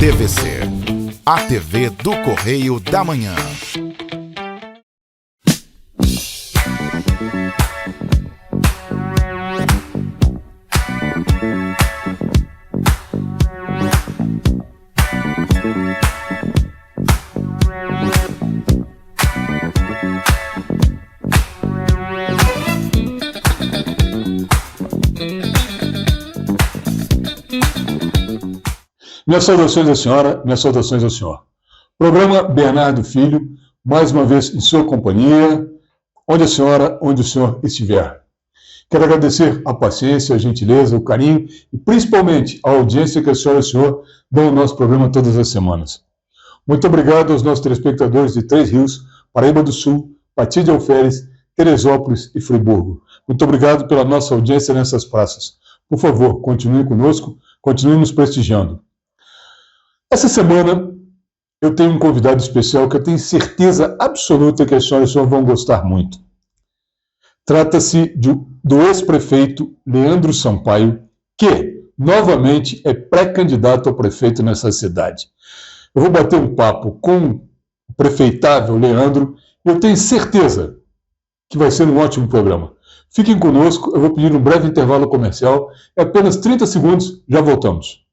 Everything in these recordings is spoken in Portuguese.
TVC, a TV do Correio da Manhã. Minhas saudações à senhora, minhas saudações ao senhor. Programa Bernardo Filho, mais uma vez em sua companhia, onde a senhora, onde o senhor estiver. Quero agradecer a paciência, a gentileza, o carinho e principalmente a audiência que a senhora e o senhor dão ao nosso programa todas as semanas. Muito obrigado aos nossos telespectadores de Três Rios, Paraíba do Sul, Pati de Alferes, Teresópolis e Friburgo. Muito obrigado pela nossa audiência nessas praças. Por favor, continue conosco, continue nos prestigiando. Essa semana eu tenho um convidado especial que eu tenho certeza absoluta que a senhora e o senhor vão gostar muito. Trata-se do ex-prefeito Leandro Sampaio, que novamente é pré-candidato a prefeito nessa cidade. Eu vou bater um papo com o prefeitável Leandro e eu tenho certeza que vai ser um ótimo programa. Fiquem conosco, eu vou pedir um breve intervalo comercial, é apenas 30 segundos, já voltamos.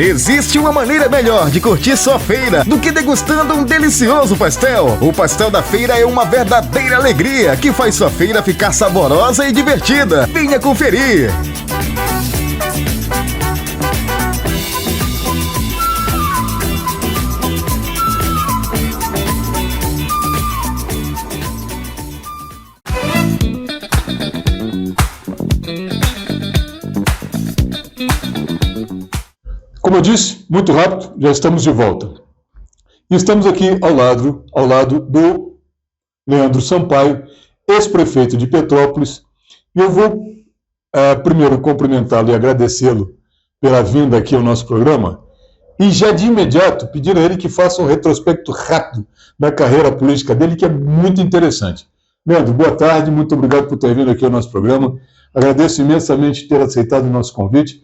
Existe uma maneira melhor de curtir sua feira do que degustando um delicioso pastel. O pastel da feira é uma verdadeira alegria que faz sua feira ficar saborosa e divertida. Venha conferir! Como eu disse, muito rápido, já estamos de volta. E estamos aqui ao lado do Leandro Sampaio, ex-prefeito de Petrópolis, e eu vou primeiro cumprimentá-lo e agradecê-lo pela vinda aqui ao nosso programa, e já de imediato pedir a ele que faça um retrospecto rápido da carreira política dele, que é muito interessante. Leandro, boa tarde, muito obrigado por ter vindo aqui ao nosso programa, agradeço imensamente ter aceitado o nosso convite,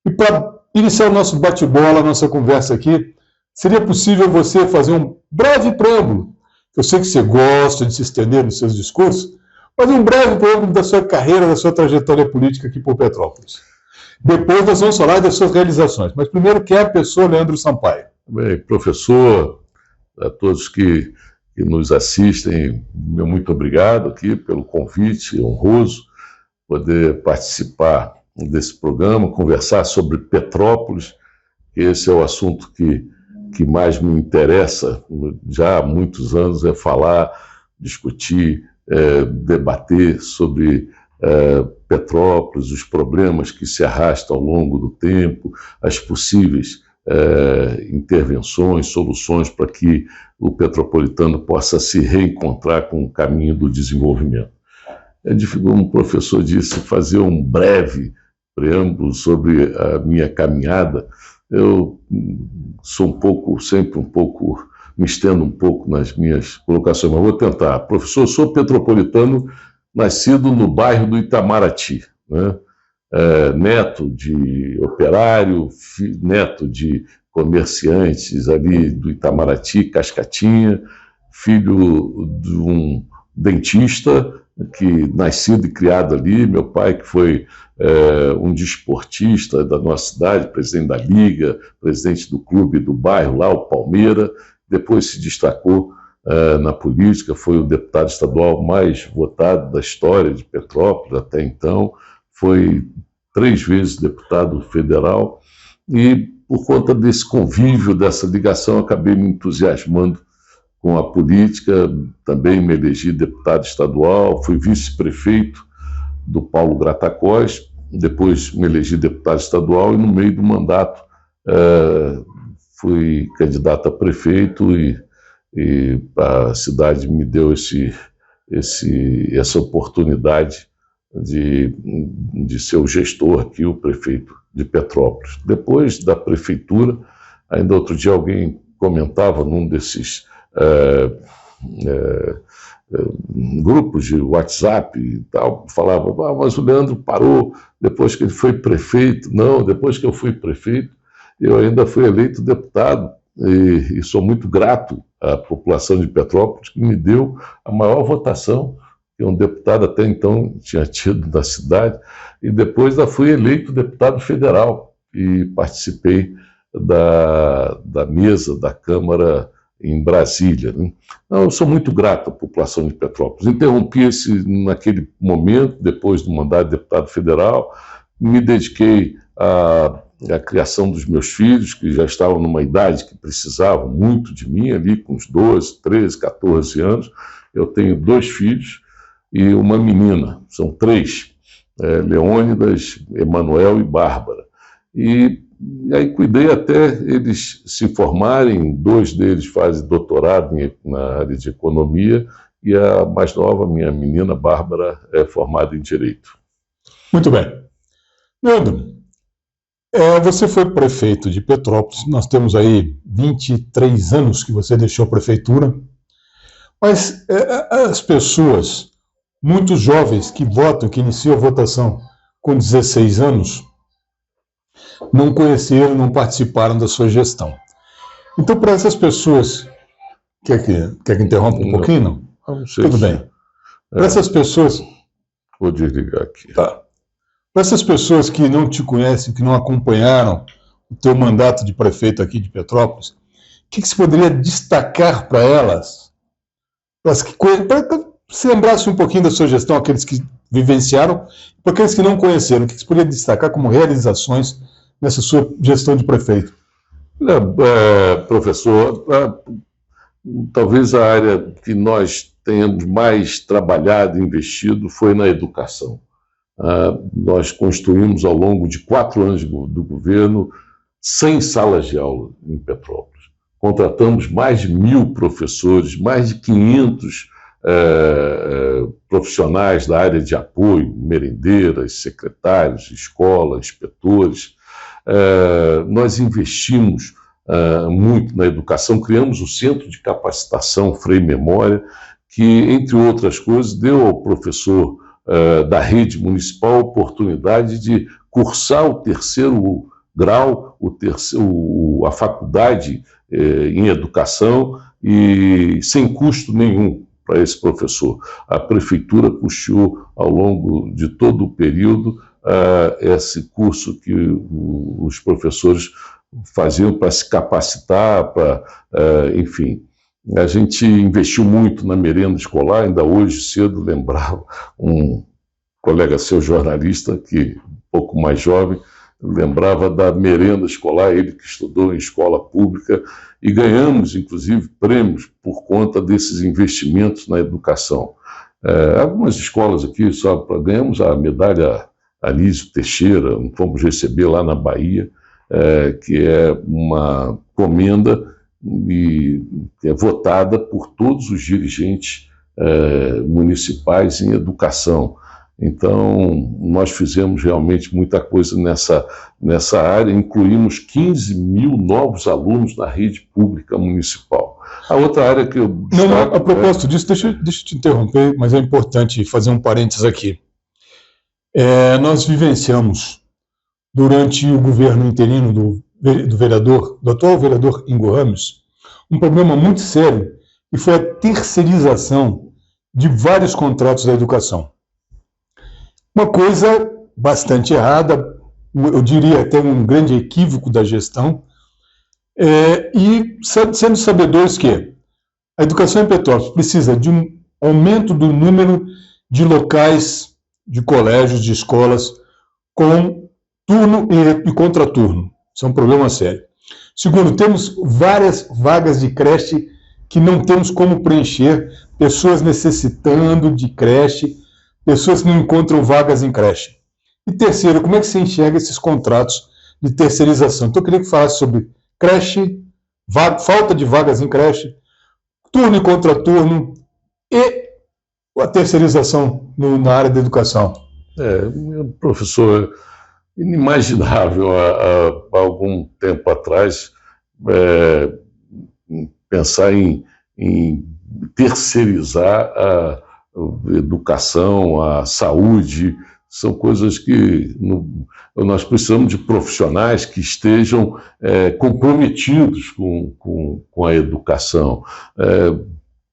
e para iniciar o nosso bate-bola, a nossa conversa aqui, seria possível você fazer um breve preâmbulo? Eu sei que você gosta de se estender nos seus discursos, mas um breve preâmbulo da sua carreira, da sua trajetória política aqui por Petrópolis. Depois nós vamos falar das suas realizações, mas primeiro, quem é a pessoa Leandro Sampaio? Bem, professor, a todos que nos assistem, meu muito obrigado aqui pelo convite honroso, poder participar desse programa, conversar sobre Petrópolis, que esse é o assunto que mais me interessa já há muitos anos, é falar, discutir, debater sobre Petrópolis, os problemas que se arrastam ao longo do tempo, as possíveis intervenções, soluções para que o petropolitano possa se reencontrar com o caminho do desenvolvimento. Como o professor disse, fazer um breve preâmbulo sobre a minha caminhada. Eu sou sempre um pouco, me estendo um pouco nas minhas colocações, mas vou tentar. Professor, eu sou petropolitano, nascido no bairro do Itamaraty, né? Neto de operário, neto de comerciantes ali do Itamaraty, Cascatinha, filho de um dentista, que nascido e criado ali, meu pai que foi um desportista da nossa cidade, presidente da Liga, presidente do clube do bairro lá, o Palmeira, depois se destacou na política, foi o deputado estadual mais votado da história de Petrópolis até então, foi 3 vezes deputado federal e por conta desse convívio, dessa ligação, acabei me entusiasmando com a política, também me elegi deputado estadual, fui vice-prefeito do Paulo Gratacós, depois me elegi deputado estadual e no meio do mandato fui candidato a prefeito e a cidade me deu essa oportunidade de ser o gestor aqui, o prefeito de Petrópolis. Depois da prefeitura, ainda outro dia alguém comentava num desses grupos de WhatsApp e tal, falava, mas o Leandro parou depois que ele foi prefeito. Não, depois que eu fui prefeito, eu ainda fui eleito deputado e sou muito grato à população de Petrópolis, que me deu a maior votação que um deputado até então tinha tido na cidade, e depois fui eleito deputado federal e participei da mesa da Câmara em Brasília, né? Então, eu sou muito grato à população de Petrópolis. Interrompi-se naquele momento, depois do mandato de deputado federal, me dediquei à criação dos meus filhos, que já estavam numa idade que precisavam muito de mim, ali com uns 12, 13, 14 anos. Eu tenho 2 filhos e uma menina, são 3, Leônidas, Emanuel e Bárbara. E aí cuidei até eles se formarem, 2 deles fazem doutorado na área de economia, e a mais nova, minha menina Bárbara, é formada em Direito. Muito bem. Leandro, você foi prefeito de Petrópolis, nós temos aí 23 anos que você deixou a prefeitura, mas as pessoas, muitos jovens que votam, que iniciam a votação com 16 anos, não conheceram, não participaram da sua gestão. Então, para essas pessoas... Quer que interrompa um pouquinho, não? Não sei. Tudo bem. Para essas pessoas... Vou desligar aqui. Tá. Para essas pessoas que não te conhecem, que não acompanharam o teu mandato de prefeito aqui de Petrópolis, o que se poderia destacar para elas, para que se lembrasse um pouquinho da sua gestão, aqueles que vivenciaram, e para aqueles que não conheceram, o que se poderia destacar como realizações nessa sua gestão de prefeito? Professor, talvez a área que nós tenhamos mais trabalhado e investido foi na educação. Nós construímos ao longo de 4 anos do governo 100 salas de aula em Petrópolis. Contratamos mais de 1.000 professores, mais de 500 profissionais da área de apoio, merendeiras, secretários, escola, inspetores. Nós investimos muito na educação, criamos o Centro de Capacitação Frei Memória, que, entre outras coisas, deu ao professor da rede municipal a oportunidade de cursar o 3º grau, a faculdade em educação, e sem custo nenhum para esse professor. A prefeitura custeou ao longo de todo o período esse curso que os professores faziam para se capacitar, enfim. A gente investiu muito na merenda escolar. Ainda hoje cedo lembrava um colega seu jornalista, que um pouco mais jovem, lembrava da merenda escolar, ele que estudou em escola pública, e ganhamos, inclusive, prêmios por conta desses investimentos na educação. Algumas escolas aqui, ganhamos a medalha Anísio Teixeira, fomos receber lá na Bahia, que é uma comenda e é votada por todos os dirigentes municipais em educação. Então, nós fizemos realmente muita coisa nessa área, incluímos 15.000 novos alunos na rede pública municipal. A outra área que eu... Não, a propósito disso, deixa eu te interromper, mas é importante fazer um parênteses aqui. Nós vivenciamos, durante o governo interino do atual vereador Ingo Ramos, um problema muito sério, que foi a terceirização de vários contratos da educação. Uma coisa bastante errada, eu diria até um grande equívoco da gestão, e sendo sabedores que a educação em Petrópolis precisa de um aumento do número de locais, de colégios, de escolas, com turno e contraturno. Isso é um problema sério. Segundo, temos várias vagas de creche que não temos como preencher, pessoas necessitando de creche, pessoas que não encontram vagas em creche. E terceiro, como é que você enxerga esses contratos de terceirização? Então eu queria que falasse sobre creche, falta de vagas em creche, turno e contraturno e a terceirização na área da educação. Professor, inimaginável há algum tempo atrás pensar em terceirizar a educação, a saúde. São coisas que nós precisamos de profissionais que estejam comprometidos com a educação.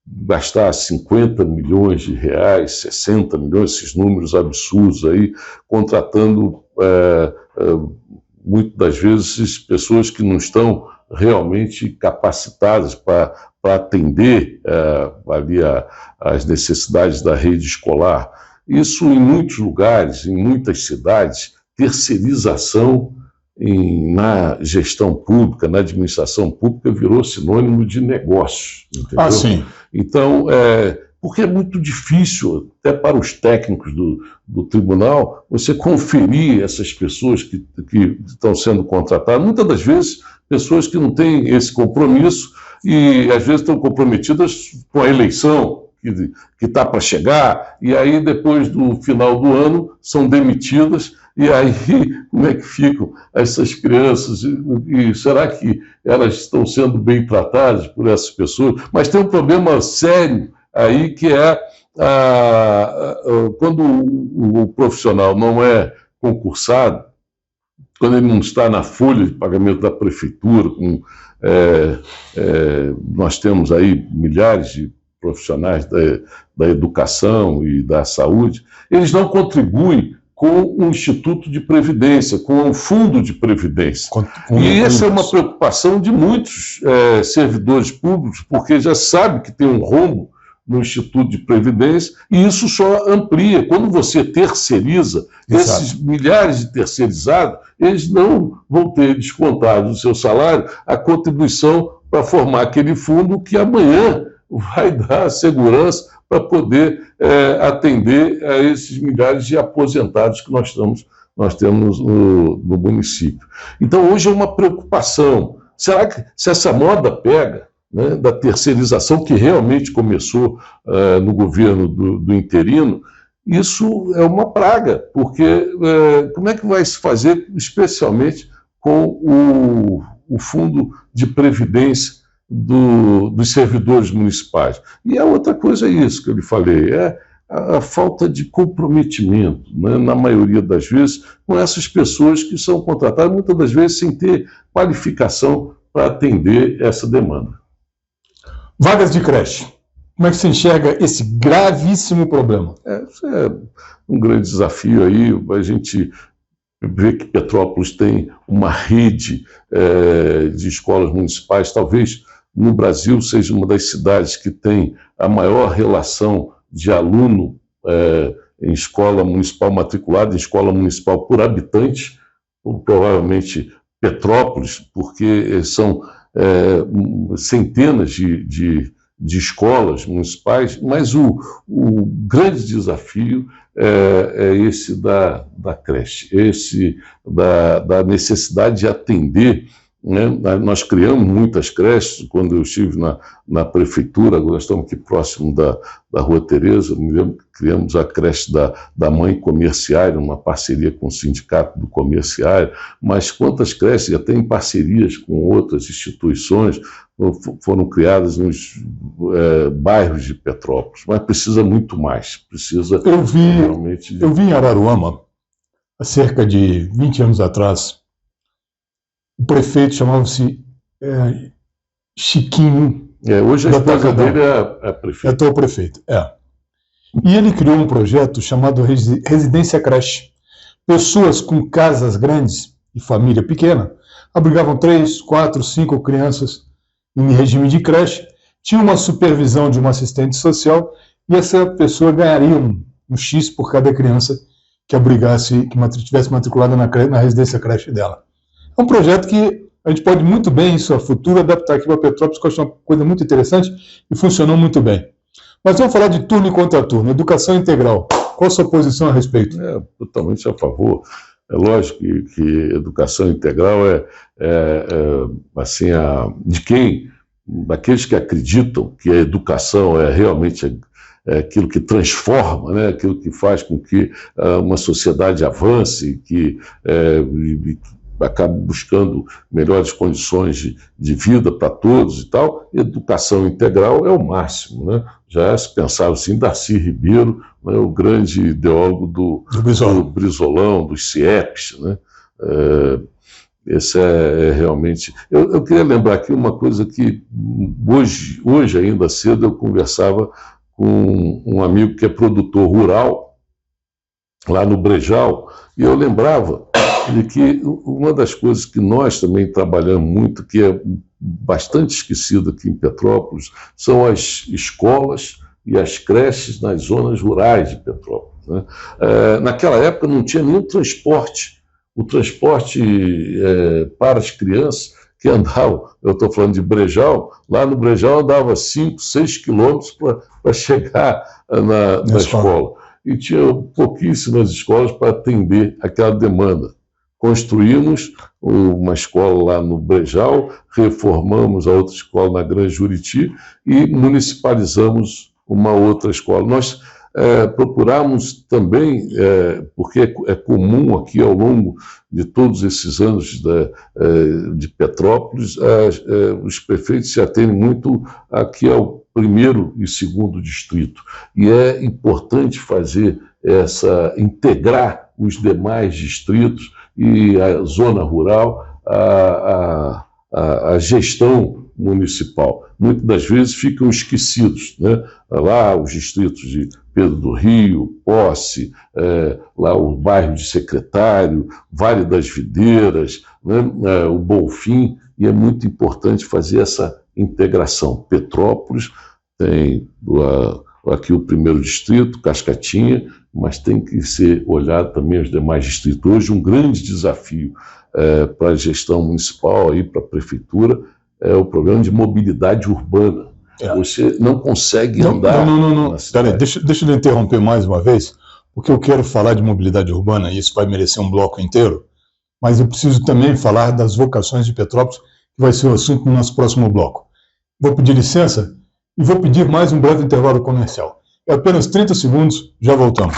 Gastar 50 milhões de reais, 60 milhões, esses números absurdos aí, contratando muitas das vezes pessoas que não estão realmente capacitadas para atender ali as necessidades da rede escolar. Isso em muitos lugares, em muitas cidades, terceirização na gestão pública, na administração pública, virou sinônimo de negócio. Entendeu? Ah, sim. Então, porque é muito difícil, até para os técnicos do tribunal, você conferir essas pessoas que estão sendo contratadas, muitas das vezes pessoas que não têm esse compromisso e às vezes estão comprometidas com a eleição que está para chegar, e aí depois do final do ano são demitidas, e aí como é que ficam essas crianças? E será que elas estão sendo bem tratadas por essas pessoas? Mas tem um problema sério aí, que é quando o profissional não é concursado, quando ele não está na folha de pagamento da prefeitura, nós temos aí milhares de profissionais da educação e da saúde, eles não contribuem com o Instituto de Previdência, com o Fundo de Previdência. E essa é uma preocupação de muitos servidores públicos, porque já sabe que tem um rombo no Instituto de Previdência, e isso só amplia. Quando você terceiriza, esses milhares de terceirizados, eles não vão ter descontado do seu salário a contribuição para formar aquele fundo que amanhã vai dar segurança para poder atender a esses milhares de aposentados que nós temos no município. Então, hoje é uma preocupação. Será que, se essa moda pega, né, da terceirização que realmente começou no governo do interino, isso é uma praga, porque como é que vai se fazer, especialmente com o Fundo de Previdência dos servidores municipais? E a outra coisa é isso que eu lhe falei, a falta de comprometimento, né, na maioria das vezes, com essas pessoas que são contratadas, muitas das vezes sem ter qualificação para atender essa demanda. Vagas de creche. Como é que você enxerga esse gravíssimo problema? Isso é um grande desafio aí. A gente vê que Petrópolis tem uma rede de escolas municipais, talvez no Brasil seja uma das cidades que tem a maior relação de aluno em escola municipal, matriculado em escola municipal por habitante, ou provavelmente Petrópolis, porque são centenas de escolas municipais, mas o grande desafio é esse da creche, esse da necessidade de atender, né? Nós criamos muitas creches. Quando eu estive na prefeitura, agora estamos aqui próximo da Rua Tereza, me lembro que criamos a creche da Mãe Comerciária, uma parceria com o Sindicato do Comerciário, mas quantas creches já tem parcerias com outras instituições, foram criadas nos bairros de Petrópolis, mas precisa muito mais, precisa realmente... Eu vi em Araruama, há cerca de 20 anos atrás, o prefeito chamava-se Chiquinho. Hoje a esposa dele é prefeito. É atual prefeito, E ele criou um projeto chamado Residência Creche. Pessoas com casas grandes e família pequena abrigavam 3, 4, 5 crianças em regime de creche, tinha uma supervisão de uma assistente social e essa pessoa ganharia um X por cada criança que abrigasse, que tivesse matriculada na residência creche dela. É um projeto que a gente pode muito bem, em sua futura, adaptar aqui para Petrópolis, que eu acho uma coisa muito interessante e funcionou muito bem. Mas vamos falar de turno e contraturno, educação integral. Qual a sua posição a respeito? Totalmente a favor. É lógico que educação integral assim, daqueles que acreditam que a educação é realmente aquilo que transforma, né? Aquilo que faz com que uma sociedade avance, que acaba buscando melhores condições de vida para todos e tal. Educação integral é o máximo, né? Já se pensava assim, Darcy Ribeiro, né, o grande ideólogo do Brizolão, dos CIEPs, né? Esse é realmente... Eu queria lembrar aqui uma coisa que hoje ainda cedo, eu conversava com um amigo que é produtor rural, lá no Brejal, e eu lembrava de que uma das coisas que nós também trabalhamos muito, que é bastante esquecido aqui em Petrópolis, são as escolas e as creches nas zonas rurais de Petrópolis, né? Naquela época não tinha nenhum transporte. O transporte para as crianças que andavam, eu estou falando de Brejal, lá no Brejal andava 5, 6 quilômetros para chegar na escola. E tinha pouquíssimas escolas para atender aquela demanda. Construímos uma escola lá no Brejal, reformamos a outra escola na Grande Juriti e municipalizamos uma outra escola. Nós procuramos também, porque é comum aqui ao longo de todos esses anos de Petrópolis, os prefeitos se atendem muito aqui ao primeiro e segundo distrito. E é importante fazer integrar os demais distritos e a zona rural à gestão municipal. Muitas das vezes ficam esquecidos, né? Lá os distritos de Pedro do Rio, Posse, lá o bairro de Secretário, Vale das Videiras, né? O Bonfim, e é muito importante fazer essa integração. Petrópolis tem aqui o primeiro distrito, Cascatinha, mas tem que ser olhado também os demais distritos. Hoje um grande desafio para a gestão municipal, para a prefeitura, é o problema de mobilidade urbana. Você não consegue andar. Não. Peraí, deixa eu interromper mais uma vez, porque eu quero falar de mobilidade urbana, e isso vai merecer um bloco inteiro, mas eu preciso também falar das vocações de Petrópolis, que vai ser o assunto no nosso próximo bloco. Vou pedir licença e vou pedir mais um breve intervalo comercial. É apenas 30 segundos, já voltamos.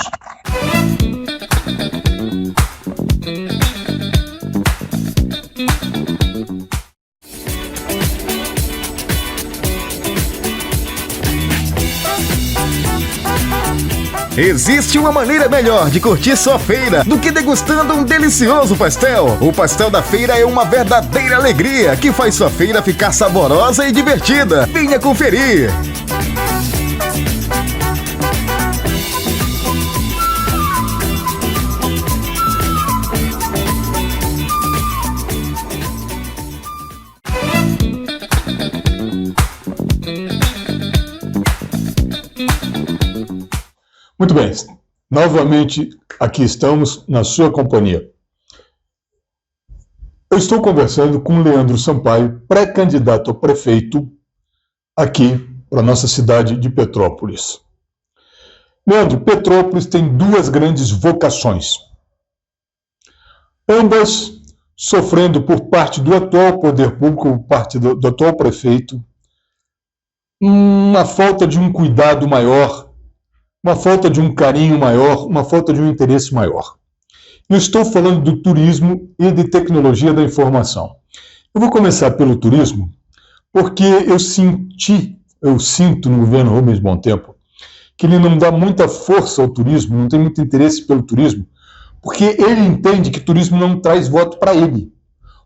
Existe uma maneira melhor de curtir sua feira do que degustando um delicioso pastel. O pastel da feira é uma verdadeira alegria que faz sua feira ficar saborosa e divertida. Venha conferir! Muito bem, novamente aqui estamos na sua companhia. Eu estou conversando com Leandro Sampaio, pré-candidato a prefeito aqui para a nossa cidade de Petrópolis. Leandro, Petrópolis tem duas grandes vocações, ambas sofrendo por parte do atual poder público, por parte do atual prefeito, uma falta de um cuidado maior, uma falta de um carinho maior, uma falta de um interesse maior. Eu estou falando do turismo e de tecnologia da informação. Eu vou começar pelo turismo, porque eu sinto no governo Rubens Bom Tempo, que ele não dá muita força ao turismo, não tem muito interesse pelo turismo, porque ele entende que turismo não traz voto para ele.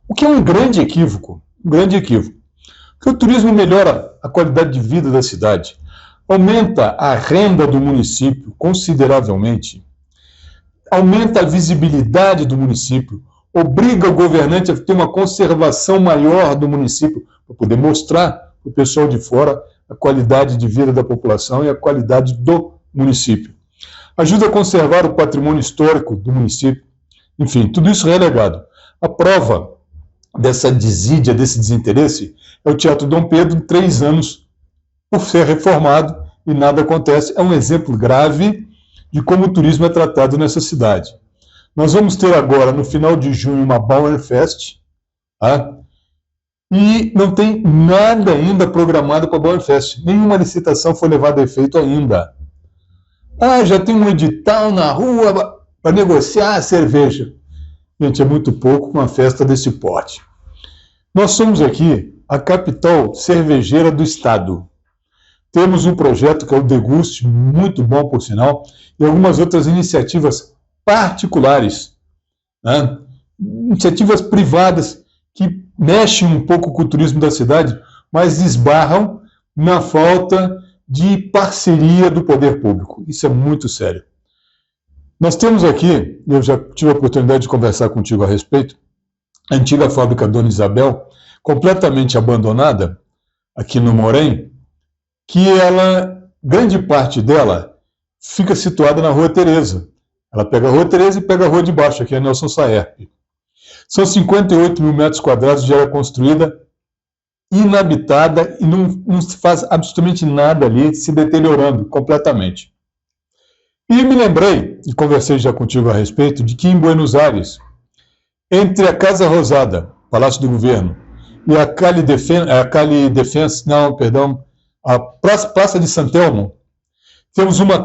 O que é um grande equívoco, Porque o turismo melhora a qualidade de vida da cidade, aumenta a renda do município consideravelmente, aumenta a visibilidade do município, obriga o governante a ter uma conservação maior do município, para poder mostrar para o pessoal de fora a qualidade de vida da população e a qualidade do município. Ajuda a conservar o patrimônio histórico do município. Enfim, tudo isso relegado. A prova dessa desídia, desse desinteresse, é o Teatro Dom Pedro, 3 anos por ser reformado e nada acontece. É um exemplo grave de como o turismo é tratado nessa cidade. Nós vamos ter agora, no final de junho, uma Bauernfest, tá? E não tem nada ainda programado para a Bauernfest. Nenhuma licitação foi levada a efeito ainda. Já tem um edital na rua para negociar a cerveja. Gente, é muito pouco uma festa desse porte. Nós somos aqui a capital cervejeira do estado. Temos um projeto que é o Deguste, muito bom por sinal, e algumas outras iniciativas particulares, né? Iniciativas privadas que mexem um pouco com o turismo da cidade, mas esbarram na falta de parceria do poder público. Isso é muito sério. Nós temos aqui, eu já tive a oportunidade de conversar contigo a respeito, a antiga fábrica Dona Isabel, completamente abandonada, aqui no Morém, que ela, grande parte dela, fica situada na Rua Tereza. Ela pega a Rua Tereza e pega a rua de baixo, aqui é Nelson Saerp. São 58 mil metros quadrados de área construída, inabitada, e não se faz absolutamente nada ali, se deteriorando completamente. E me lembrei, e conversei já contigo a respeito, de que em Buenos Aires, entre a Casa Rosada, Palácio do Governo, e a a Praça de Santelmo, temos uma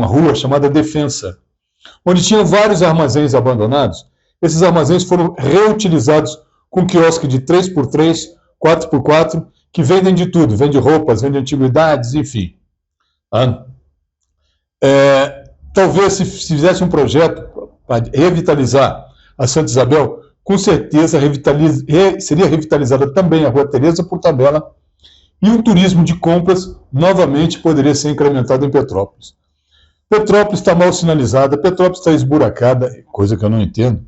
rua chamada Defensa, onde tinham vários armazéns abandonados. Esses armazéns foram reutilizados com quiosque de 3x3, 4x4, que vendem de tudo, vendem roupas, vendem antiguidades, enfim. Talvez se fizesse um projeto para revitalizar a Santa Isabel, com certeza seria revitalizada também a Rua Tereza por tabela, e o turismo de compras novamente poderia ser incrementado em Petrópolis. Petrópolis está mal sinalizada, Petrópolis está esburacada, coisa que eu não entendo.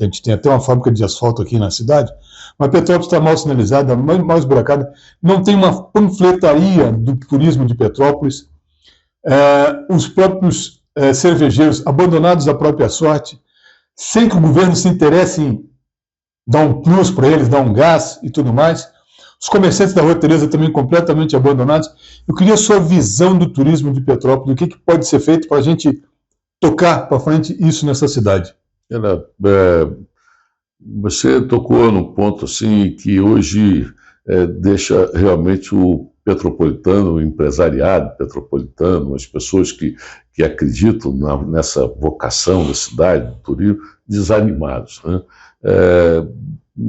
A gente tem até uma fábrica de asfalto aqui na cidade, mas Petrópolis está mal sinalizada, mal esburacada, não tem uma panfletaria do turismo de Petrópolis, os próprios cervejeiros abandonados à própria sorte, sem que o governo se interesse em dar um plus para eles, dar um gás e tudo mais. Os comerciantes da Rua Tereza também completamente abandonados. Eu queria a sua visão do turismo de Petrópolis, o que pode ser feito para a gente tocar para frente isso nessa cidade. Você tocou num ponto assim que hoje deixa realmente o petropolitano, o empresariado petropolitano, as pessoas que acreditam nessa vocação da cidade, do turismo, desanimados, né?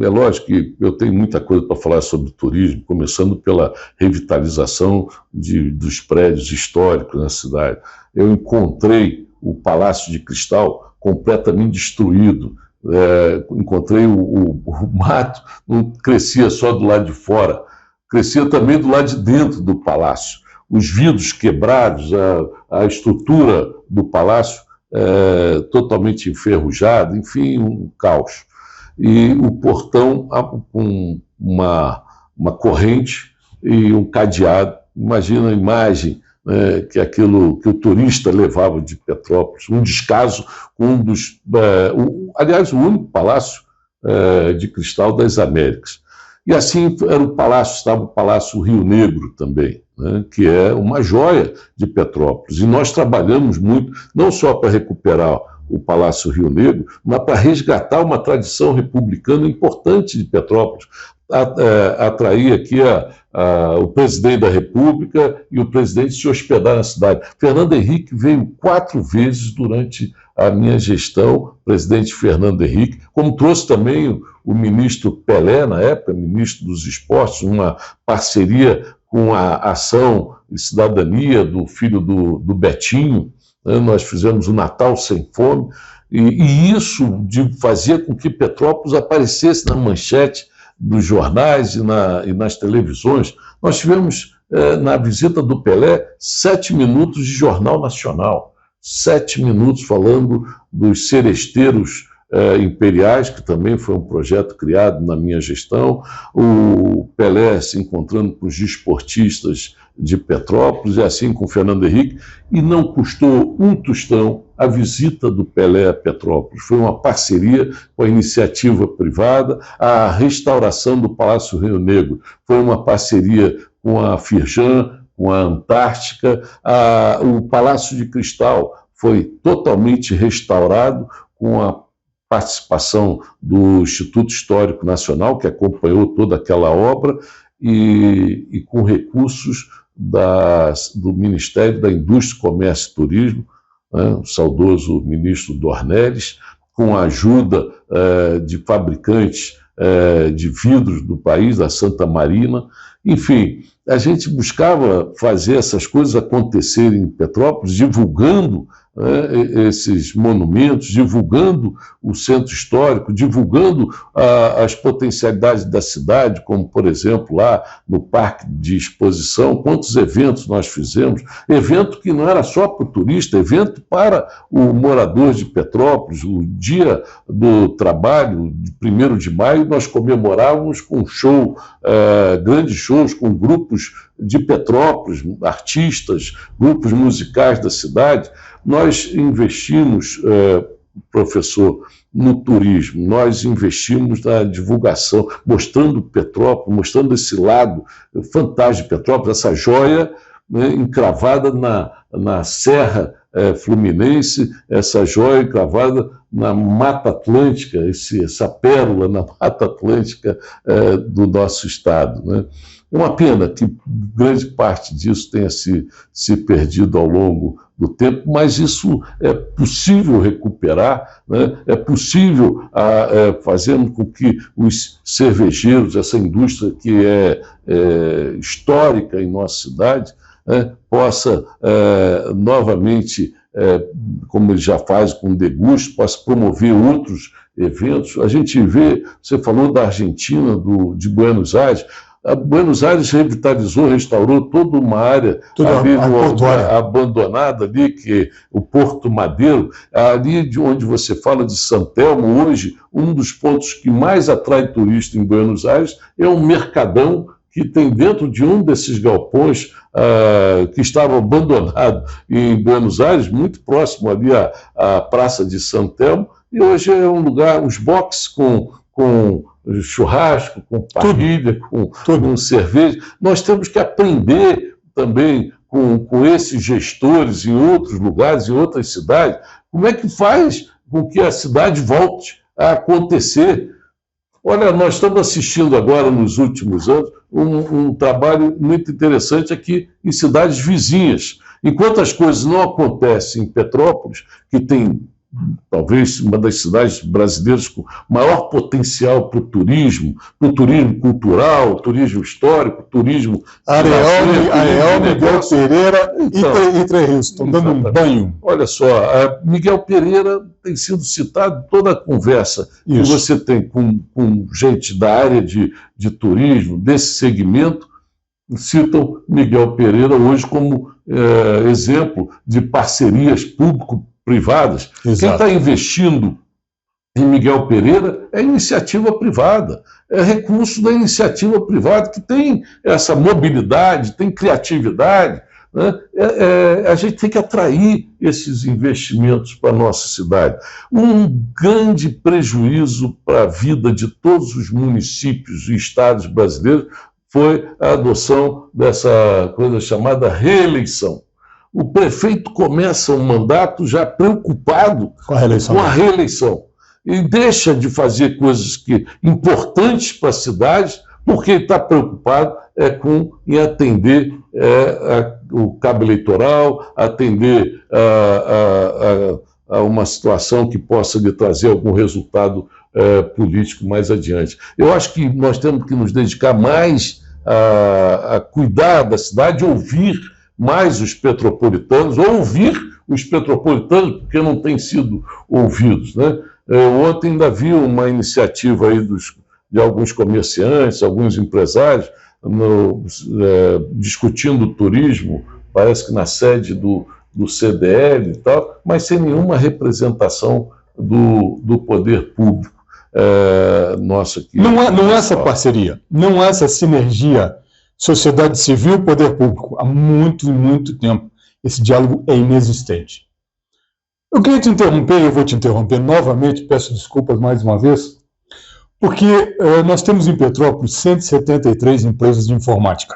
É lógico que eu tenho muita coisa para falar sobre turismo, começando pela revitalização dos prédios históricos na cidade. Eu encontrei o Palácio de Cristal completamente destruído. Encontrei o mato, não crescia só do lado de fora, crescia também do lado de dentro do palácio. Os vidros quebrados, a estrutura do palácio totalmente enferrujada, enfim, um caos. E o portão com uma corrente e um cadeado. Imagina a imagem que o turista levava de Petrópolis, um descaso com aliás, o único palácio de cristal das Américas. E assim era o palácio, estava o Palácio Rio Negro também, né, que é uma joia de Petrópolis. E nós trabalhamos muito, não só para recuperar o Palácio Rio Negro, mas para resgatar uma tradição republicana importante de Petrópolis, atrair aqui o presidente da República e o presidente se hospedar na cidade. Fernando Henrique veio 4 vezes durante a minha gestão, presidente Fernando Henrique, como trouxe também o ministro Pelé, na época, ministro dos Esportes, uma parceria com a Ação e Cidadania do filho do Betinho. Nós fizemos o Natal Sem Fome, e isso fazia com que Petrópolis aparecesse na manchete dos jornais e nas televisões. Nós tivemos, na visita do Pelé, 7 minutos de jornal nacional, 7 minutos falando dos seresteiros imperiais, que também foi um projeto criado na minha gestão, o Pelé se encontrando com os desportistas de Petrópolis, e assim com Fernando Henrique, e não custou um tostão a visita do Pelé a Petrópolis. Foi uma parceria com a iniciativa privada. A restauração do Palácio Rio Negro foi uma parceria com a Firjan, com a Antártica. O Palácio de Cristal foi totalmente restaurado com a participação do Instituto Histórico Nacional, que acompanhou toda aquela obra, e com recursos do Ministério da Indústria, Comércio e Turismo, né, o saudoso ministro Dornelles, com a ajuda de fabricantes de vidros do país, da Santa Marina. Enfim, a gente buscava fazer essas coisas acontecerem em Petrópolis, divulgando esses monumentos, divulgando o centro histórico, divulgando as potencialidades da cidade, como, por exemplo, lá no Parque de Exposição, quantos eventos nós fizemos, evento que não era só para o turista, evento para o morador de Petrópolis. O Dia do Trabalho, de 1º de maio, nós comemorávamos com show, grandes shows com grupos de Petrópolis, artistas, grupos musicais da cidade. Nós investimos, professor, no turismo, nós investimos na divulgação, mostrando Petrópolis, mostrando esse lado fantástico de Petrópolis, essa joia, né, encravada na Serra Fluminense, essa joia encravada na Mata Atlântica, essa pérola na Mata Atlântica do nosso estado, né? É uma pena que grande parte disso tenha se perdido ao longo do tempo, mas isso é possível recuperar, né? É possível fazer com que os cervejeiros, essa indústria que é histórica em nossa cidade, né, possa novamente, como ele já faz com o Degusto, possa promover outros eventos. A gente vê, você falou da Argentina, de Buenos Aires. A Buenos Aires revitalizou, restaurou toda uma área ali abandonada, ali, que é o Porto Madeiro, ali de onde você fala de San Telmo. Hoje, um dos pontos que mais atrai turista em Buenos Aires é um mercadão que tem dentro de um desses galpões que estava abandonado em Buenos Aires, muito próximo ali à Praça de San Telmo, e hoje é um lugar, os boxes com churrasco, com parrilha, com cerveja. Nós temos que aprender também com esses gestores em outros lugares, em outras cidades, como é que faz com que a cidade volte a acontecer. Olha, nós estamos assistindo agora, nos últimos anos, um trabalho muito interessante aqui em cidades vizinhas. Enquanto as coisas não acontecem em Petrópolis, que tem talvez uma das cidades brasileiras com maior potencial para o turismo cultural, turismo histórico, turismo... Areal, Miguel Pereira e Três Rios, estão dando um banho. Olha só, Miguel Pereira tem sido citado toda a conversa que você tem com gente da área de turismo, desse segmento, citam Miguel Pereira hoje como exemplo de parcerias público-privadas. Exato. Quem está investindo em Miguel Pereira é iniciativa privada, é recurso da iniciativa privada que tem essa mobilidade, tem criatividade, né? A gente tem que atrair esses investimentos para a nossa cidade. Um grande prejuízo para a vida de todos os municípios e estados brasileiros foi a adoção dessa coisa chamada reeleição. O prefeito começa um mandato já preocupado com a reeleição e deixa de fazer coisas importantes para a cidade porque ele está preocupado em atender o cabo eleitoral, atender a uma situação que possa lhe trazer algum resultado político mais adiante. Eu acho que nós temos que nos dedicar mais a cuidar da cidade, ouvir mais os petropolitanos, porque não têm sido ouvidos, né? Ontem ainda vi uma iniciativa aí de alguns comerciantes, alguns empresários, discutindo o turismo, parece que na sede do CDL e tal, mas sem nenhuma representação do poder público nosso aqui. Não é essa parceria, não é essa sinergia sociedade civil e poder público. Há muito, muito tempo esse diálogo é inexistente. Eu queria te interromper, eu vou te interromper novamente, peço desculpas mais uma vez, porque nós temos em Petrópolis 173 empresas de informática.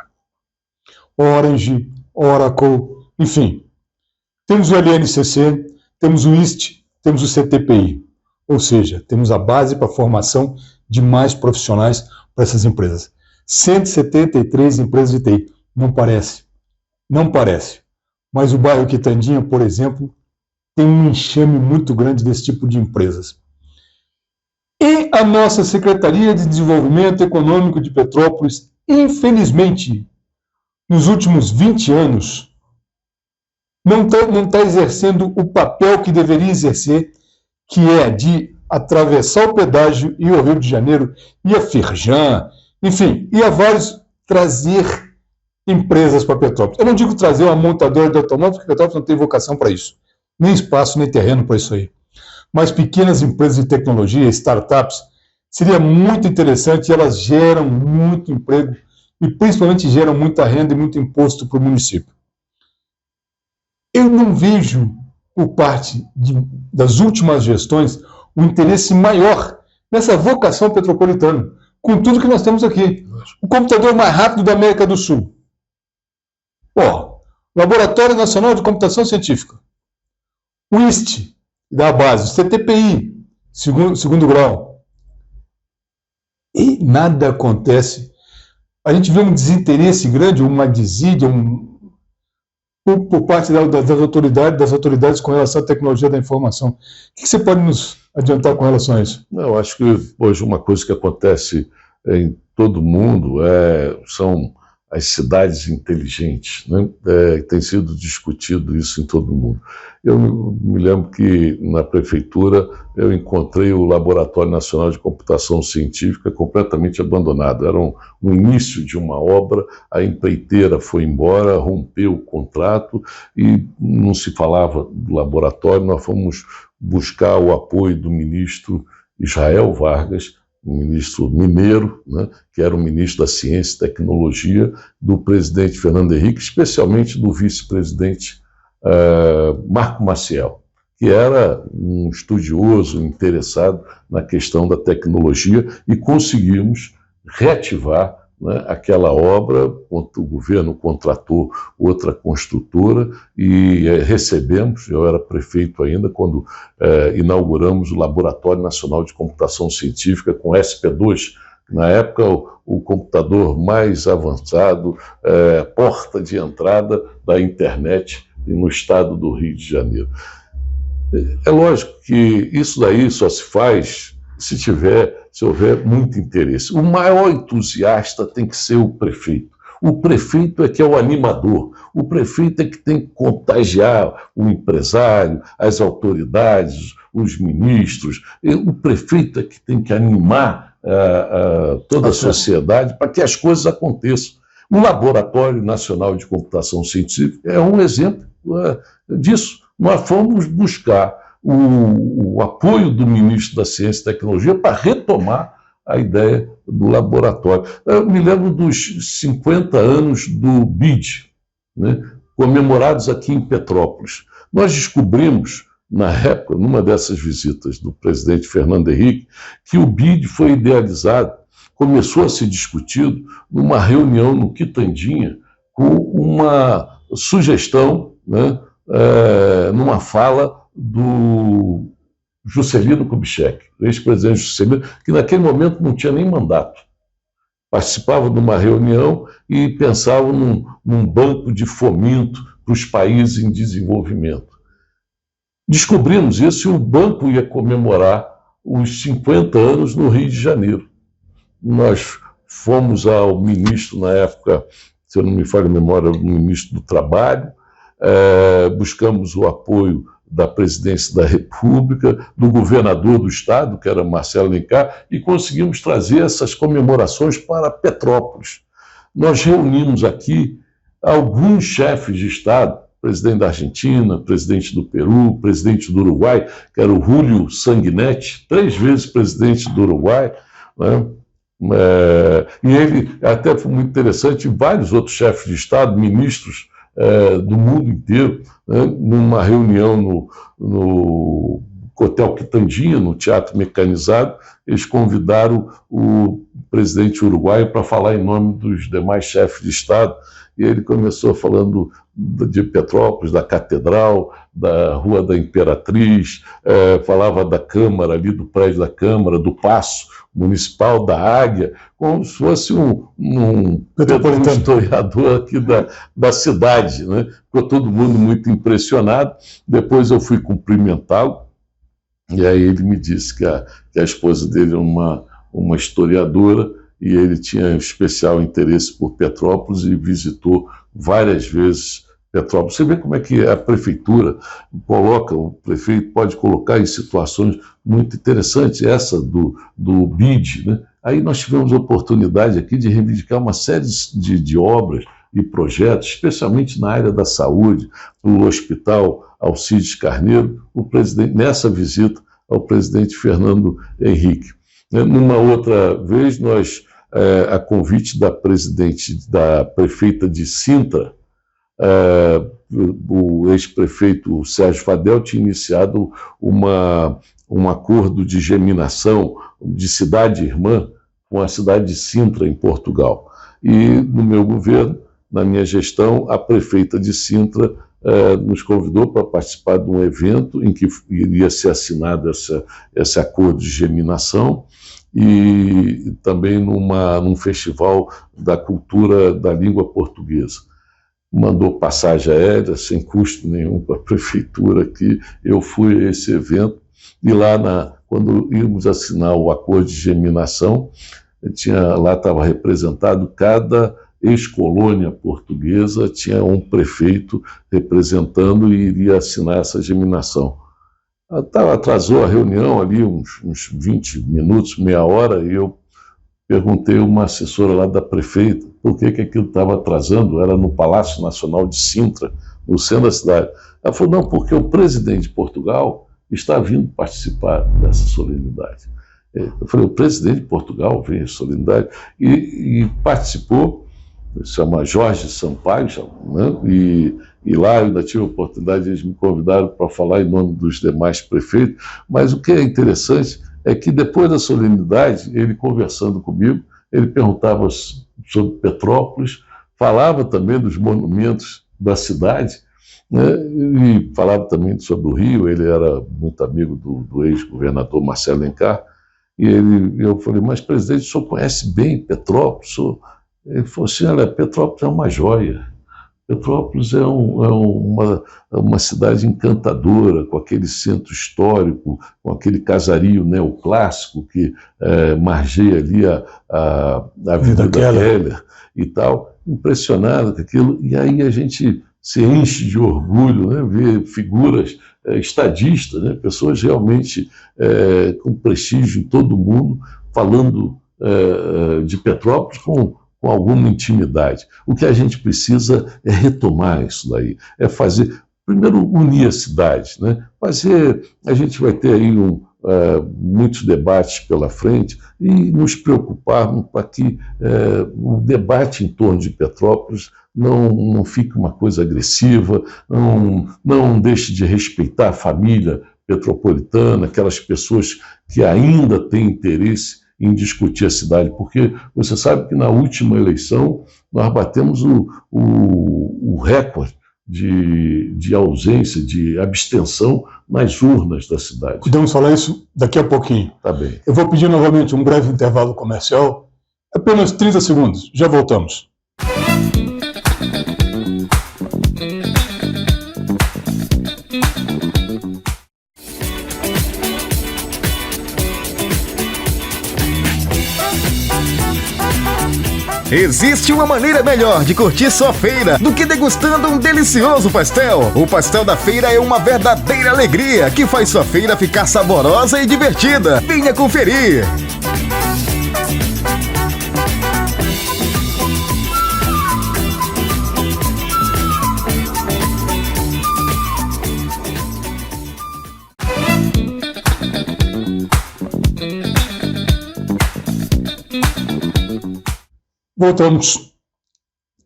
Orange, Oracle, enfim. Temos o LNCC, temos o IST, temos o CTPI. Ou seja, temos a base para a formação de mais profissionais para essas empresas. 173 empresas de TI. Não parece. Não parece. Mas o bairro Quitandinha, por exemplo, tem um enxame muito grande desse tipo de empresas. E a nossa Secretaria de Desenvolvimento Econômico de Petrópolis, infelizmente, nos últimos 20 anos, não tá exercendo o papel que deveria exercer, que é de atravessar o pedágio e o Rio de Janeiro, e a Firjan, enfim, e a vários trazer empresas para Petrópolis. Eu não digo trazer uma montadora de automóvel, porque Petrópolis não tem vocação para isso, nem espaço, nem terreno para isso aí. Mas pequenas empresas de tecnologia, startups, seria muito interessante, e elas geram muito emprego e principalmente geram muita renda e muito imposto para o município. Eu não vejo, por parte das últimas gestões, um interesse maior nessa vocação petropolitana, com tudo que nós temos aqui. O computador mais rápido da América do Sul. Laboratório Nacional de Computação Científica. O IST, da base, CTPI, segundo grau. E nada acontece. A gente vê um desinteresse grande, uma desídia, por parte das autoridades com relação à tecnologia da informação. O que você pode nos adiantar com relação a isso? Eu acho que hoje uma coisa que acontece em todo mundo são as cidades inteligentes, né? Tem sido discutido isso em todo mundo. Eu me lembro que na prefeitura eu encontrei o Laboratório Nacional de Computação Científica completamente abandonado. Era um início de uma obra, a empreiteira foi embora, rompeu o contrato e não se falava do laboratório. Nós fomos buscar o apoio do ministro Israel Vargas, um ministro mineiro, né, que era o ministro da Ciência e Tecnologia, do presidente Fernando Henrique, especialmente do vice-presidente Marco Maciel, que era um estudioso interessado na questão da tecnologia, e conseguimos reativar, né, aquela obra. O governo contratou outra construtora e recebemos, eu era prefeito ainda, quando inauguramos o Laboratório Nacional de Computação Científica com SP2, na época o computador mais avançado, porta de entrada da internet no estado do Rio de Janeiro. É lógico que isso daí só se faz se houver muito interesse. O maior entusiasta tem que ser o prefeito. O prefeito é que é o animador. O prefeito é que tem que contagiar o empresário, as autoridades, os ministros. O prefeito é que tem que animar toda a sociedade para que as coisas aconteçam. O Laboratório Nacional de Computação Científica é um exemplo disso. Nós fomos buscar o apoio do ministro da Ciência e Tecnologia para retomar a ideia do laboratório. Eu me lembro dos 50 anos do BID, né, comemorados aqui em Petrópolis. Nós descobrimos, na época, numa dessas visitas do presidente Fernando Henrique, que o BID foi idealizado, começou a ser discutido numa reunião no Quitandinha, com uma sugestão, né, numa fala do Juscelino Kubitschek, ex-presidente Juscelino, que naquele momento não tinha nem mandato. Participava de uma reunião e pensava num banco de fomento para os países em desenvolvimento. Descobrimos isso e o banco ia comemorar os 50 anos no Rio de Janeiro. Nós fomos ao ministro, na época, se eu não me falho a memória, o ministro do Trabalho, buscamos o apoio da presidência da República, do governador do estado, que era Marcelo Alencar, e conseguimos trazer essas comemorações para Petrópolis. Nós reunimos aqui alguns chefes de estado, presidente da Argentina, presidente do Peru, presidente do Uruguai, que era o Júlio Sanguinetti, 3 vezes presidente do Uruguai, né? E ele, até foi muito interessante, vários outros chefes de estado, ministros do mundo inteiro, né, numa reunião no Hotel Quitandinha, no Teatro Mecanizado, eles convidaram o presidente uruguaio para falar em nome dos demais chefes de Estado, e ele começou falando de Petrópolis, da Catedral, da Rua da Imperatriz, falava da Câmara, ali do prédio da Câmara, do Paço Municipal, da Águia, como se fosse um historiador aqui da cidade, né? Ficou todo mundo muito impressionado. Depois eu fui cumprimentá-lo, E aí ele me disse que a esposa dele é uma historiadora e ele tinha especial interesse por Petrópolis e visitou várias vezes Petrópolis. Você vê como é que a prefeitura coloca, o prefeito pode colocar em situações muito interessantes, essa do BID, né? Aí nós tivemos a oportunidade aqui de reivindicar uma série de obras e projetos, especialmente na área da saúde, o Hospital Alcides Carneiro, nessa visita ao presidente Fernando Henrique. Numa outra vez, nós, a convite da prefeita de Sintra, o ex-prefeito Sérgio Fadel tinha iniciado um acordo de geminação de cidade-irmã com a cidade de Sintra, em Portugal. E no meu governo, na minha gestão, a prefeita de Sintra nos convidou para participar de um evento em que iria ser assinado esse acordo de geminação e também num festival da cultura da língua portuguesa. Mandou passagem aérea sem custo nenhum para a prefeitura aqui. Eu fui a esse evento e lá, quando íamos assinar o acordo de geminação, lá estava representado cada ex-colônia portuguesa, tinha um prefeito representando e iria assinar essa geminação. Atrasou a reunião ali uns 20 minutos, meia hora, e eu perguntei a uma assessora lá da prefeita por que aquilo estava atrasando, era no Palácio Nacional de Sintra, no centro da cidade. Ela falou, não, porque o presidente de Portugal está vindo participar dessa solenidade. Eu falei, o presidente de Portugal vem à solenidade e participou, se chama Jorge Sampaio, né? E lá eu ainda tive a oportunidade, eles me convidaram para falar em nome dos demais prefeitos, mas o que é interessante é que depois da solenidade, ele conversando comigo, ele perguntava sobre Petrópolis, falava também dos monumentos da cidade, né? E falava também sobre o Rio. Ele era muito amigo do ex-governador Marcelo Alencar, e eu falei, mas presidente, o senhor conhece bem Petrópolis? Ele falou assim, olha, Petrópolis é uma joia. Petrópolis é uma cidade encantadora, com aquele centro histórico, com aquele casario neoclássico que margeia ali a Avenida Keller e tal, impressionado com aquilo. E aí a gente se enche de orgulho, né, ver figuras estadistas, né, pessoas realmente com prestígio em todo o mundo, falando de Petrópolis com alguma intimidade. O que a gente precisa é retomar isso daí, é fazer, primeiro unir a cidade, né? A gente vai ter aí muitos debates pela frente e nos preocuparmos para que o debate em torno de Petrópolis não fique uma coisa agressiva, não deixe de respeitar a família petropolitana, aquelas pessoas que ainda têm interesse em discutir a cidade, porque você sabe que na última eleição nós batemos o recorde de ausência, de abstenção nas urnas da cidade. Podemos falar isso daqui a pouquinho. Tá bem. Eu vou pedir novamente um breve intervalo comercial, apenas 30 segundos, já voltamos. Existe uma maneira melhor de curtir sua feira do que degustando um delicioso pastel. O pastel da feira é uma verdadeira alegria que faz sua feira ficar saborosa e divertida. Venha conferir! Voltamos.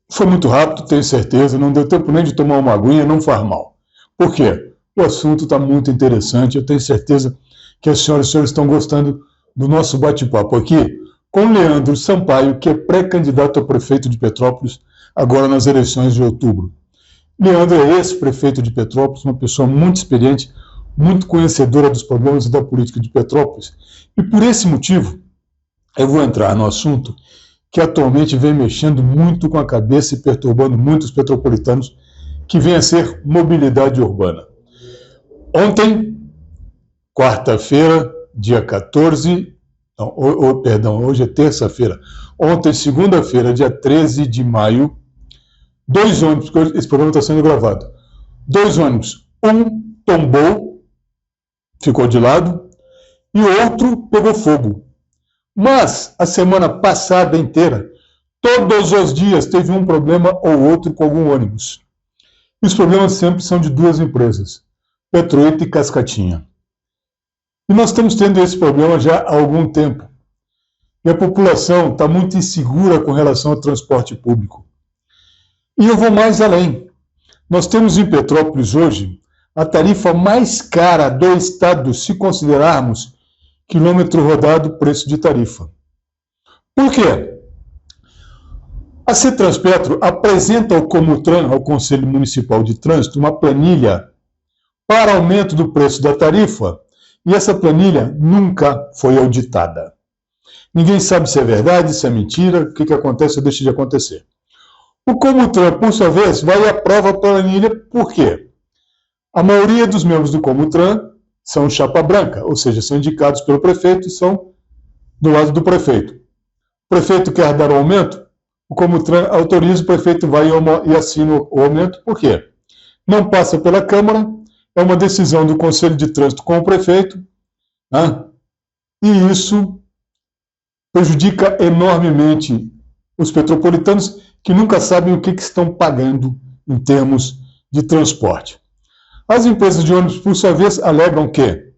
Foi muito rápido, tenho certeza, não deu tempo nem de tomar uma aguinha, não faz mal. Por quê? O assunto está muito interessante, eu tenho certeza que as senhoras e senhores estão gostando do nosso bate-papo aqui com Leandro Sampaio, que é pré-candidato a prefeito de Petrópolis, agora nas eleições de outubro. Leandro é ex-prefeito de Petrópolis, uma pessoa muito experiente, muito conhecedora dos problemas e da política de Petrópolis, e por esse motivo eu vou entrar no assunto que atualmente vem mexendo muito com a cabeça e perturbando muitos petropolitanos, que vem a ser mobilidade urbana. Ontem, quarta-feira, dia 14, hoje é terça-feira, ontem, segunda-feira, dia 13 de maio, 2 ônibus, porque esse programa está sendo gravado, 2 ônibus, um tombou, ficou de lado, e o outro pegou fogo. Mas a semana passada inteira, todos os dias teve um problema ou outro com algum ônibus. E os problemas sempre são de 2 empresas, Petroita e Cascatinha. E nós estamos tendo esse problema já há algum tempo. E a população está muito insegura com relação ao transporte público. E eu vou mais além. Nós temos em Petrópolis hoje a tarifa mais cara do estado, se considerarmos quilômetro rodado, preço de tarifa. Por quê? A CETRANSPETRO apresenta ao Comutran, ao Conselho Municipal de Trânsito, uma planilha para aumento do preço da tarifa, e essa planilha nunca foi auditada. Ninguém sabe se é verdade, se é mentira, o que acontece ou deixa de acontecer. O Comutran, por sua vez, vai e aprova a planilha, por quê? A maioria dos membros do Comutran são chapa branca, ou seja, são indicados pelo prefeito e são do lado do prefeito. O prefeito quer dar o aumento, o Comutran autoriza, o prefeito vai e assina o aumento, por quê? Não passa pela Câmara, é uma decisão do Conselho de Trânsito com o prefeito, né? E isso prejudica enormemente os petropolitanos que nunca sabem o que estão pagando em termos de transporte. As empresas de ônibus, por sua vez, alegam que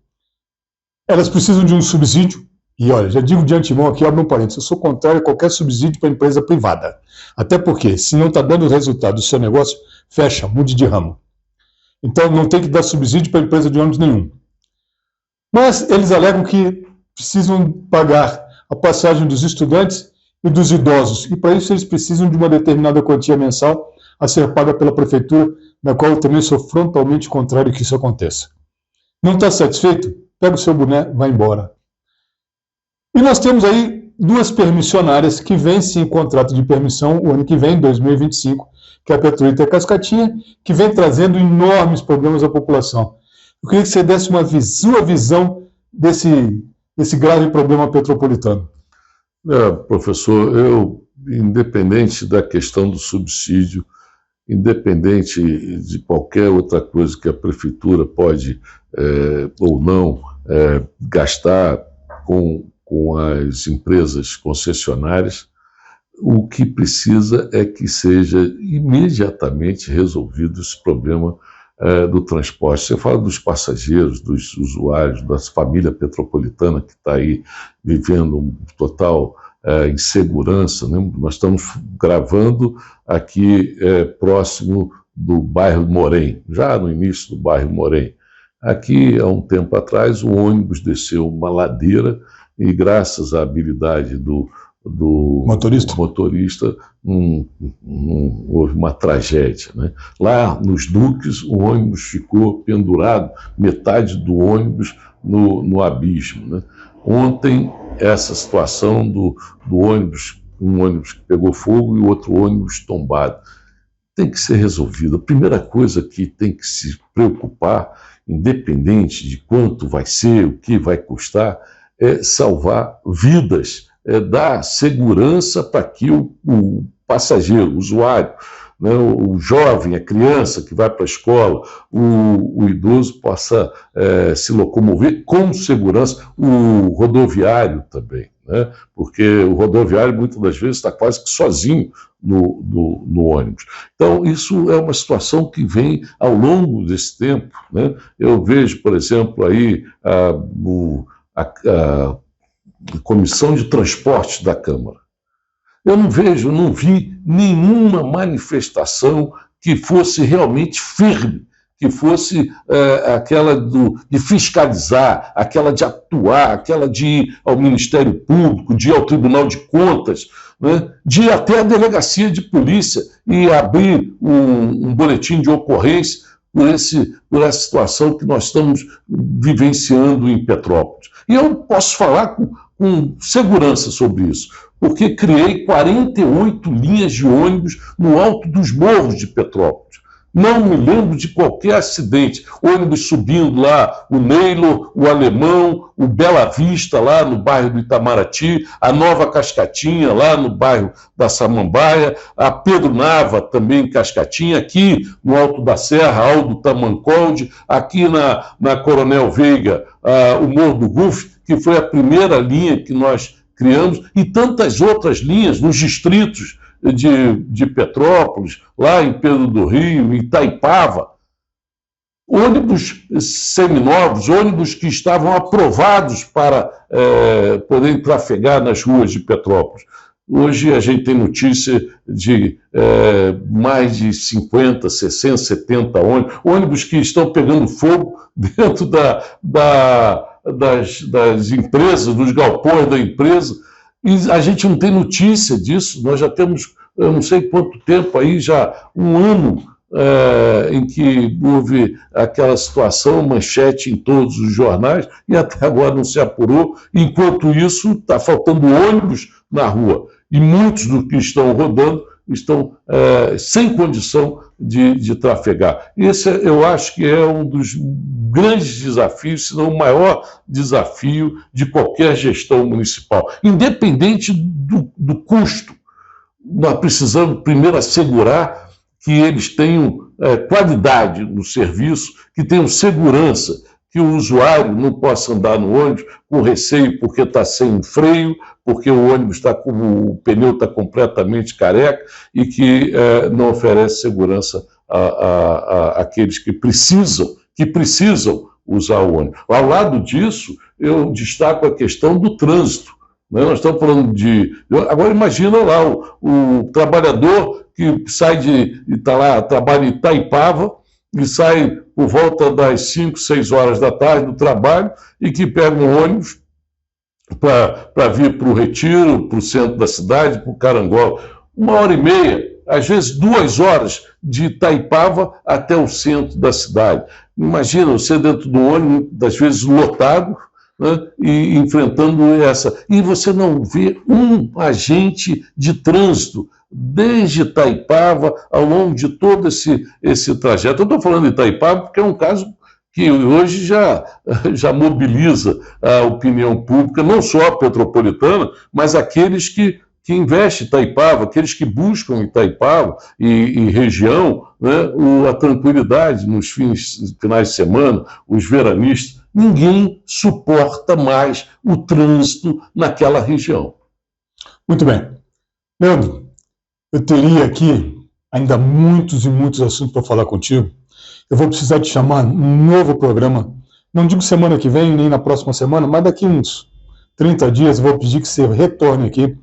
elas precisam de um subsídio, e olha, já digo de antemão aqui, abro um parênteses, eu sou contrário a qualquer subsídio para empresa privada, até porque, se não está dando resultado do seu negócio, fecha, mude de ramo. Então, não tem que dar subsídio para empresa de ônibus nenhum. Mas eles alegam que precisam pagar a passagem dos estudantes e dos idosos, e para isso eles precisam de uma determinada quantia mensal a ser paga pela prefeitura, na qual eu também sou frontalmente contrário que isso aconteça. Não está satisfeito? Pega o seu boné, vai embora. E nós temos aí 2 permissionárias que vencem em contrato de permissão o ano que vem, 2025, que é a Petroita e a Cascatinha, que vem trazendo enormes problemas à população. Eu queria que você desse sua visão desse grave problema petropolitano. Professor, independente da questão do subsídio, independente de qualquer outra coisa que a prefeitura pode ou não gastar com as empresas concessionárias, o que precisa é que seja imediatamente resolvido esse problema do transporte. Você fala dos passageiros, dos usuários, da família petropolitana que está aí vivendo um total insegurança, né? Nós estamos gravando aqui próximo do bairro Morém, já no início do bairro Morém. Aqui, há um tempo atrás, o ônibus desceu uma ladeira e, graças à habilidade do motorista, houve uma tragédia, né? Lá nos Duques, o ônibus ficou pendurado, metade do ônibus no abismo, né? Ontem, essa situação do ônibus, um ônibus que pegou fogo e o outro ônibus tombado, tem que ser resolvida. A primeira coisa que tem que se preocupar, independente de quanto vai ser, o que vai custar, é salvar vidas, dar segurança para que o passageiro, o usuário, né, o jovem, a criança que vai para a escola, o idoso possa se locomover com segurança, o rodoviário também, né, porque o rodoviário muitas das vezes está quase que sozinho no ônibus. Então, isso é uma situação que vem ao longo desse tempo, né? Eu vejo, por exemplo, aí a Comissão de Transportes da Câmara. Eu não vi nenhuma manifestação que fosse realmente firme, que fosse aquela de fiscalizar, aquela de atuar, aquela de ir ao Ministério Público, de ir ao Tribunal de Contas, né, de ir até a delegacia de polícia e abrir um boletim de ocorrência por essa situação que nós estamos vivenciando em Petrópolis. E eu posso falar com segurança sobre isso, porque criei 48 linhas de ônibus no alto dos morros de Petrópolis. Não me lembro de qualquer acidente. Ônibus subindo lá, o Neilo, o Alemão, o Bela Vista, lá no bairro do Itamaraty, a Nova Cascatinha, lá no bairro da Samambaia, a Pedro Nava, também em Cascatinha, aqui no Alto da Serra, Aldo Tamancolde, aqui na Coronel Veiga, o Morro do Ruf, que foi a primeira linha que nós criamos, e tantas outras linhas nos distritos de Petrópolis, lá em Pedro do Rio, em Itaipava, ônibus seminovos, ônibus que estavam aprovados para poderem trafegar nas ruas de Petrópolis. Hoje a gente tem notícia de mais de 50, 60, 70 ônibus que estão pegando fogo dentro das empresas, dos galpões da empresa, e a gente não tem notícia disso. Nós já temos, eu não sei quanto tempo aí, já um ano em que houve aquela situação, manchete em todos os jornais, e até agora não se apurou. Enquanto isso, está faltando ônibus na rua, e muitos dos que estão rodando estão sem condição de trafegar. Esse, eu acho que é um dos grandes desafios, se não o maior desafio de qualquer gestão municipal. Independente do custo, nós precisamos primeiro assegurar que eles tenham qualidade no serviço, que tenham segurança, que o usuário não possa andar no ônibus com receio porque está sem freio, porque o ônibus o pneu está completamente careca e que não oferece segurança àqueles que precisam usar o ônibus. Ao lado disso, eu destaco a questão do trânsito. Né? Nós estamos falando Agora imagina lá o trabalhador que sai trabalha em Itaipava, e sai por volta das 5, 6 horas da tarde do trabalho e que pega um ônibus para vir para o Retiro, para o centro da cidade, para o Carangola. 1h30, às vezes 2 horas de Itaipava até o centro da cidade. Imagina você dentro do ônibus, às vezes lotado, né, e enfrentando essa. E você não vê um agente de trânsito desde Itaipava, ao longo de todo esse trajeto. Eu estou falando de Itaipava porque é um caso que hoje já mobiliza a opinião pública, não só a petropolitana, mas aqueles que investem em Itaipava, aqueles que buscam em Itaipava e região, né, a tranquilidade nos finais de semana, os veranistas. Ninguém suporta mais o trânsito naquela região. Muito bem. Leandro, eu teria aqui ainda muitos e muitos assuntos para falar contigo. Eu vou precisar te chamar num novo programa. Não digo semana que vem, nem na próxima semana, mas daqui uns 30 dias eu vou pedir que você retorne aqui,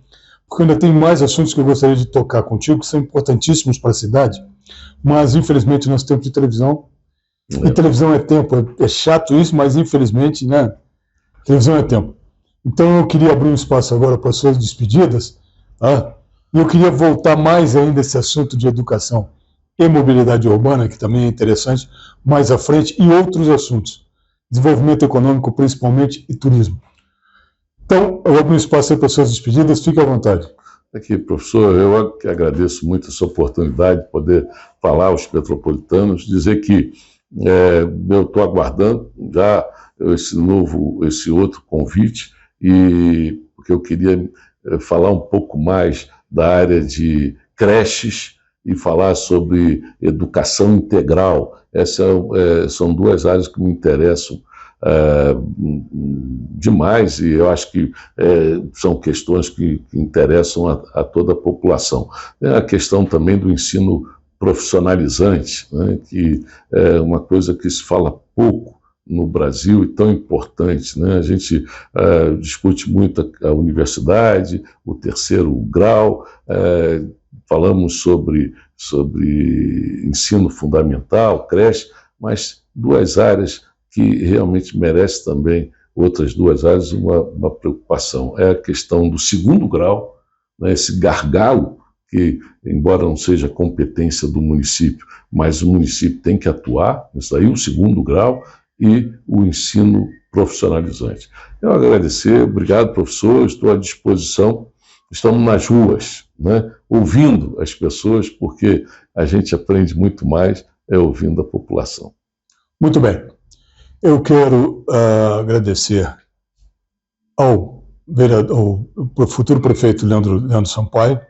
porque eu ainda tenho mais assuntos que eu gostaria de tocar contigo, que são importantíssimos para a cidade, mas infelizmente nós temos de televisão. E televisão é tempo. É chato isso, mas infelizmente, né? Televisão é tempo. Então eu queria abrir um espaço agora para as suas despedidas, tá? E eu queria voltar mais ainda a esse assunto de educação e mobilidade urbana, que também é interessante, mais à frente, e outros assuntos. Desenvolvimento econômico, principalmente, e turismo. Então, eu abro um espaço aí para as suas despedidas, fique à vontade. Aqui, professor, eu que agradeço muito essa oportunidade de poder falar aos petropolitanos, dizer que eu estou aguardando já esse outro convite, e porque eu queria falar um pouco mais da área de creches e falar sobre educação integral. Essas são duas áreas que me interessam demais, e eu acho que são questões que interessam a toda a população. A questão também do ensino profissionalizante, né, que é uma coisa que se fala pouco no Brasil e tão importante, né? A gente discute muito a universidade, o terceiro grau, falamos sobre ensino fundamental, creche, mas duas áreas que realmente merecem também, outras duas áreas, uma preocupação. É a questão do segundo grau, né, esse gargalo que, embora não seja competência do município, mas o município tem que atuar, isso aí, o segundo grau, e o ensino profissionalizante. Eu agradecer, obrigado, professor, estou à disposição. Estamos nas ruas, né, ouvindo as pessoas, porque a gente aprende muito mais ouvindo a população. Muito bem. Eu quero agradecer ao futuro prefeito Leandro Sampaio.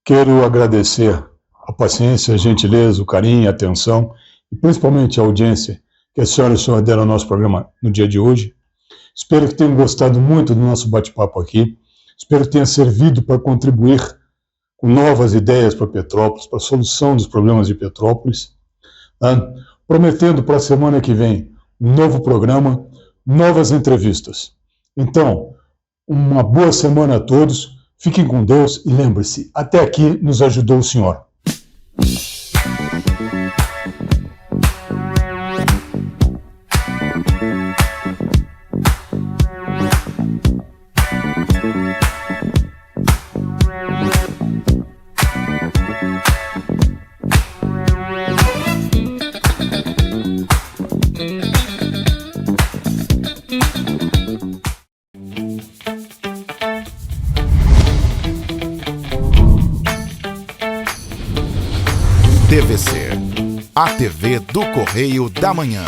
Quero agradecer a paciência, a gentileza, o carinho, a atenção e principalmente a audiência que a senhora e o senhor deram ao nosso programa no dia de hoje. Espero que tenham gostado muito do nosso bate-papo aqui. Espero que tenha servido para contribuir com novas ideias para Petrópolis, para a solução dos problemas de Petrópolis. Prometendo para a semana que vem um novo programa, novas entrevistas. Então, uma boa semana a todos, fiquem com Deus e lembre-se, até aqui nos ajudou o Senhor. TVC, a TV do Correio da Manhã.